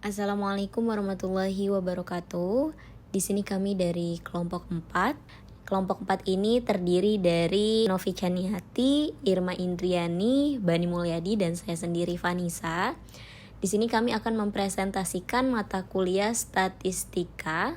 Assalamualaikum warahmatullahi wabarakatuh. Di sini kami dari kelompok 4. Kelompok 4 ini terdiri dari Novi Caniati, Irma Indriani, Bani Mulyadi, dan saya sendiri Vanessa. Di sini kami akan mempresentasikan mata kuliah statistika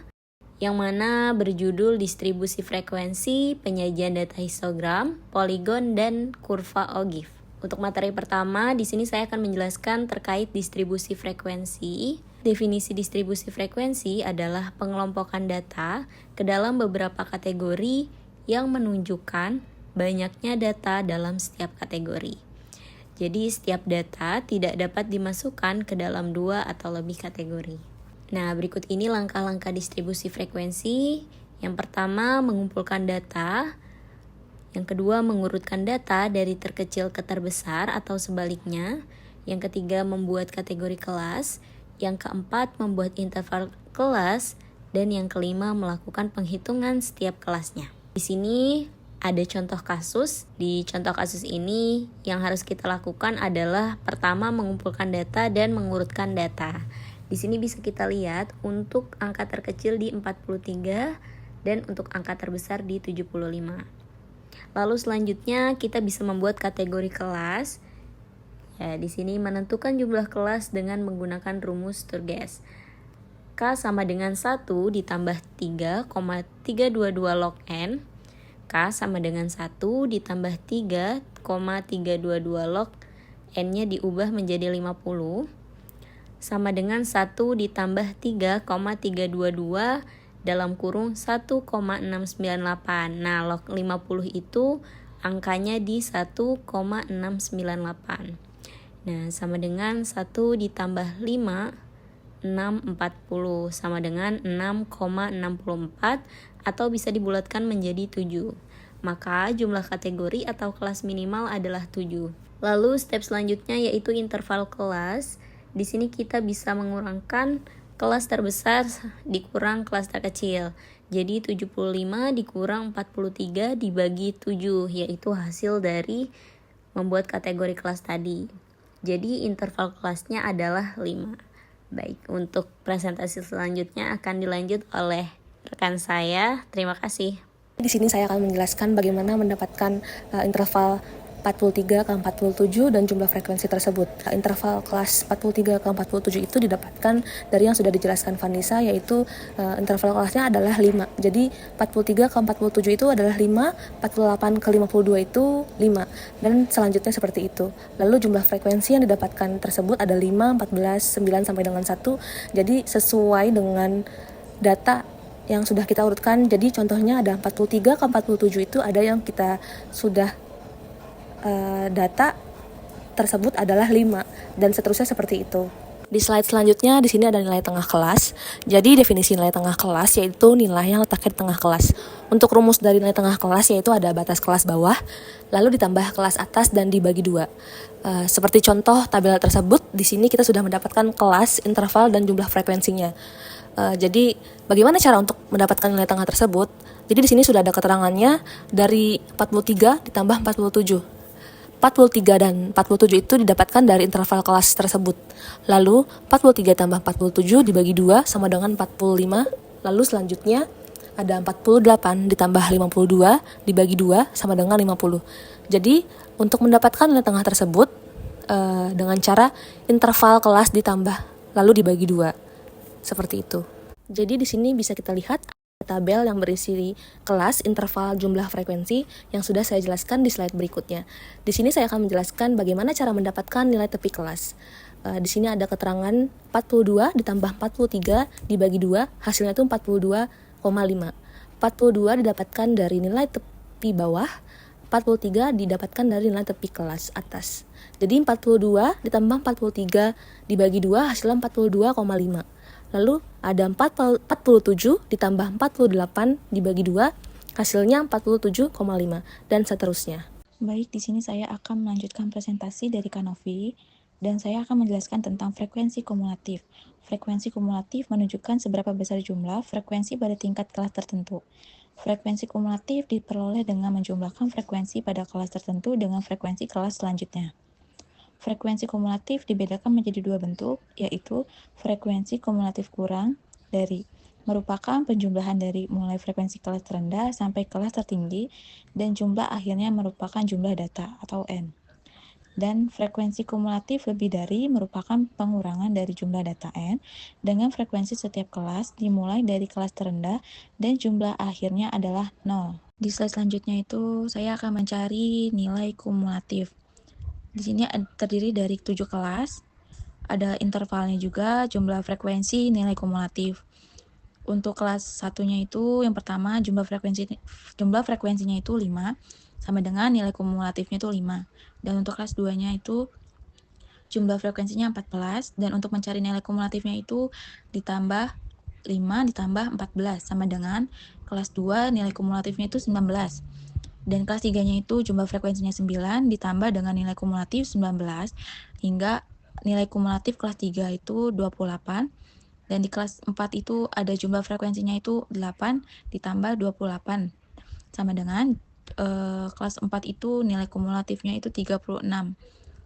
yang mana berjudul distribusi frekuensi, penyajian data histogram, poligon, dan kurva Ogif. Untuk materi pertama, di sini saya akan menjelaskan terkait distribusi frekuensi. Definisi distribusi frekuensi adalah pengelompokan data ke dalam beberapa kategori yang menunjukkan banyaknya data dalam setiap kategori. Jadi, setiap data tidak dapat dimasukkan ke dalam 2 atau lebih kategori. Nah, berikut ini langkah-langkah distribusi frekuensi. Yang pertama, mengumpulkan data. Yang kedua, mengurutkan data dari terkecil ke terbesar atau sebaliknya. Yang ketiga, membuat kategori kelas. Yang keempat, membuat interval kelas. Dan yang kelima, melakukan penghitungan setiap kelasnya. Di sini ada contoh kasus. Di contoh kasus ini yang harus kita lakukan adalah pertama, mengumpulkan data dan mengurutkan data. Di sini bisa kita lihat untuk angka terkecil di 43 dan untuk angka terbesar di 75. Lalu selanjutnya kita bisa membuat kategori kelas. Ya, di sini menentukan jumlah kelas dengan menggunakan rumus Sturges. K sama dengan 1 ditambah 3,322 log N. K sama dengan 1 ditambah 3,322 log N-nya diubah menjadi 50. Sama dengan 1 ditambah 3,322 dalam kurung 1,698. Nah, log 50 itu angkanya di 1,698. Nah, sama dengan 1 ditambah 5, 640. Sama dengan 6,64 atau bisa dibulatkan menjadi 7. Maka jumlah kategori atau kelas minimal adalah 7. Lalu step selanjutnya yaitu interval kelas. Di sini kita bisa mengurangkan kelas terbesar dikurang kelas terkecil. Jadi 75 dikurang 43 dibagi 7, yaitu hasil dari membuat kategori kelas tadi. Jadi interval kelasnya adalah 5. Baik, untuk presentasi selanjutnya akan dilanjut oleh rekan saya. Terima kasih. Di sini saya akan menjelaskan bagaimana mendapatkan interval 43 ke 47 dan jumlah frekuensi tersebut. Interval kelas 43 ke 47 itu didapatkan dari yang sudah dijelaskan Vanessa, yaitu interval kelasnya adalah 5. Jadi 43 ke 47 itu adalah 5, 48 ke 52 itu 5, dan selanjutnya seperti itu. Lalu jumlah frekuensi yang didapatkan tersebut ada 5, 14, 9 sampai dengan 1. Jadi sesuai dengan data yang sudah kita urutkan. Jadi contohnya ada 43 ke 47 itu ada yang kita sudah data tersebut adalah 5 dan seterusnya seperti itu. Di slide selanjutnya di sini ada nilai tengah kelas. Jadi definisi nilai tengah kelas yaitu nilai yang letaknya di tengah kelas. Untuk rumus dari nilai tengah kelas yaitu ada batas kelas bawah, lalu ditambah kelas atas dan dibagi 2. Seperti contoh tabel tersebut, di sini kita sudah mendapatkan kelas, interval, dan jumlah frekuensinya. Jadi bagaimana cara untuk mendapatkan nilai tengah tersebut? Jadi di sini sudah ada keterangannya dari 43 ditambah 47. 43 dan 47 itu didapatkan dari interval kelas tersebut. Lalu 43 tambah 47 dibagi 2 sama dengan 45. Lalu selanjutnya ada 48 ditambah 52 dibagi 2 sama dengan 50. Jadi untuk mendapatkan nilai tengah tersebut dengan cara interval kelas ditambah lalu dibagi 2. Seperti itu. Jadi di sini bisa kita lihat tabel yang berisi kelas, interval, jumlah frekuensi yang sudah saya jelaskan di slide berikutnya. Di sini saya akan menjelaskan bagaimana cara mendapatkan nilai tepi kelas. Di sini ada keterangan 42 ditambah 43 dibagi 2, hasilnya itu 42,5. 42 didapatkan dari nilai tepi bawah, 43 didapatkan dari nilai tepi kelas atas. Jadi 42 ditambah 43 dibagi 2 hasilnya 42,5. Lalu ada 47 ditambah 48 dibagi 2, hasilnya 47,5, dan seterusnya. Baik, di sini saya akan melanjutkan presentasi dari Kanovi, dan saya akan menjelaskan tentang frekuensi kumulatif. Frekuensi kumulatif menunjukkan seberapa besar jumlah frekuensi pada tingkat kelas tertentu. Frekuensi kumulatif diperoleh dengan menjumlahkan frekuensi pada kelas tertentu dengan frekuensi kelas selanjutnya. Frekuensi kumulatif dibedakan menjadi dua bentuk, yaitu frekuensi kumulatif kurang dari merupakan penjumlahan dari mulai frekuensi kelas terendah sampai kelas tertinggi dan jumlah akhirnya merupakan jumlah data atau N. Dan frekuensi kumulatif lebih dari merupakan pengurangan dari jumlah data N dengan frekuensi setiap kelas dimulai dari kelas terendah dan jumlah akhirnya adalah 0. Di slide selanjutnya itu saya akan mencari nilai kumulatif. Di sini terdiri dari 7 kelas, ada intervalnya juga, jumlah frekuensi, nilai kumulatif. Untuk kelas satunya itu yang pertama jumlah frekuensinya itu 5 sama dengan nilai kumulatifnya itu 5. Dan untuk kelas 2-nya itu jumlah frekuensinya 14 dan untuk mencari nilai kumulatifnya itu ditambah 5 ditambah 14 sama dengan kelas 2 nilai kumulatifnya itu 19. Dan kelas 3-nya itu jumlah frekuensinya 9 ditambah dengan nilai kumulatif 19 hingga nilai kumulatif kelas 3 itu 28. Dan di kelas 4 itu ada jumlah frekuensinya itu 8 ditambah 28 sama dengan kelas 4 itu nilai kumulatifnya itu 36.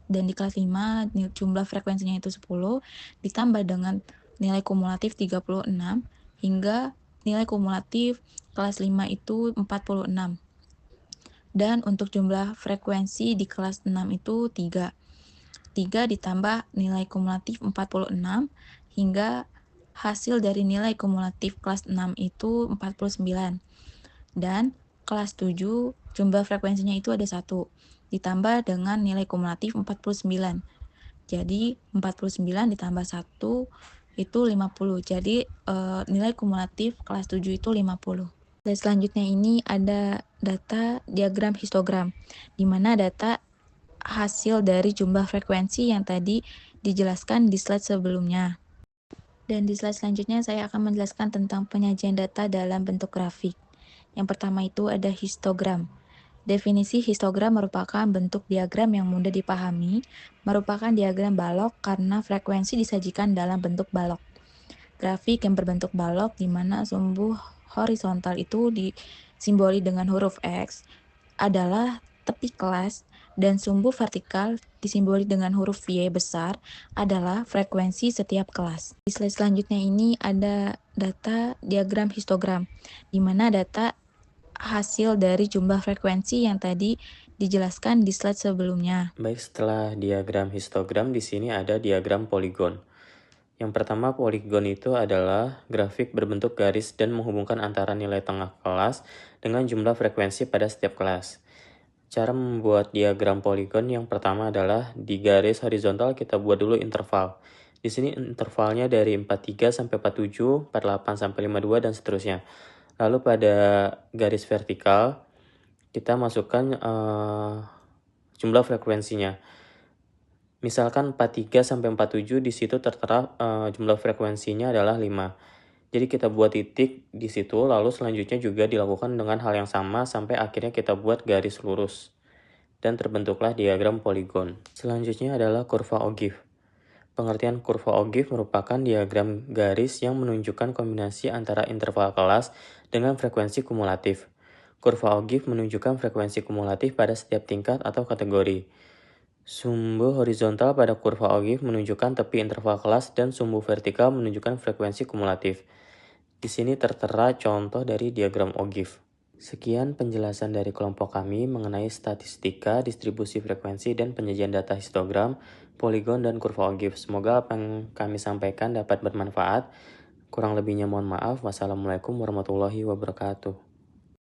Dan di kelas 5 jumlah frekuensinya itu 10 ditambah dengan nilai kumulatif 36 hingga nilai kumulatif kelas 5 itu 46. Dan untuk jumlah frekuensi di kelas 6 itu 3. 3 ditambah nilai kumulatif 46 hingga hasil dari nilai kumulatif kelas 6 itu 49. Dan kelas 7 jumlah frekuensinya itu ada 1 ditambah dengan nilai kumulatif 49. Jadi 49 ditambah 1 itu 50. Jadi nilai kumulatif kelas 7 itu 50. Dan selanjutnya ini ada data diagram histogram, di mana data hasil dari jumlah frekuensi yang tadi dijelaskan di slide sebelumnya. Dan di slide selanjutnya saya akan menjelaskan tentang penyajian data dalam bentuk grafik. Yang pertama itu ada histogram. Definisi histogram merupakan bentuk diagram yang mudah dipahami, merupakan diagram balok karena frekuensi disajikan dalam bentuk balok. Grafik yang berbentuk balok di mana sumbu horizontal itu disimboli dengan huruf X adalah tepi kelas dan sumbu vertikal disimboli dengan huruf Y besar adalah frekuensi setiap kelas. Di slide selanjutnya ini ada data diagram histogram, di mana data hasil dari jumlah frekuensi yang tadi dijelaskan di slide sebelumnya. Baik, setelah diagram histogram, di sini ada diagram poligon. Yang pertama, poligon itu adalah grafik berbentuk garis dan menghubungkan antara nilai tengah kelas dengan jumlah frekuensi pada setiap kelas. Cara membuat diagram poligon yang pertama adalah di garis horizontal kita buat dulu interval. Di sini intervalnya dari 43 sampai 47, 48 sampai 52 dan seterusnya. Lalu pada garis vertikal kita masukkan jumlah frekuensinya. Misalkan 43 sampai 47 di situ tertera jumlah frekuensinya adalah 5. Jadi kita buat titik di situ, lalu selanjutnya juga dilakukan dengan hal yang sama sampai akhirnya kita buat garis lurus. Dan terbentuklah diagram poligon. Selanjutnya adalah kurva Ogive. Pengertian kurva Ogive merupakan diagram garis yang menunjukkan kombinasi antara interval kelas dengan frekuensi kumulatif. Kurva Ogive menunjukkan frekuensi kumulatif pada setiap tingkat atau kategori. Sumbu horizontal pada kurva Ogive menunjukkan tepi interval kelas dan sumbu vertikal menunjukkan frekuensi kumulatif. Di sini tertera contoh dari diagram Ogive. Sekian penjelasan dari kelompok kami mengenai statistika, distribusi frekuensi, dan penyajian data histogram, poligon, dan kurva Ogive. Semoga apa yang kami sampaikan dapat bermanfaat. Kurang lebihnya mohon maaf. Wassalamualaikum warahmatullahi wabarakatuh.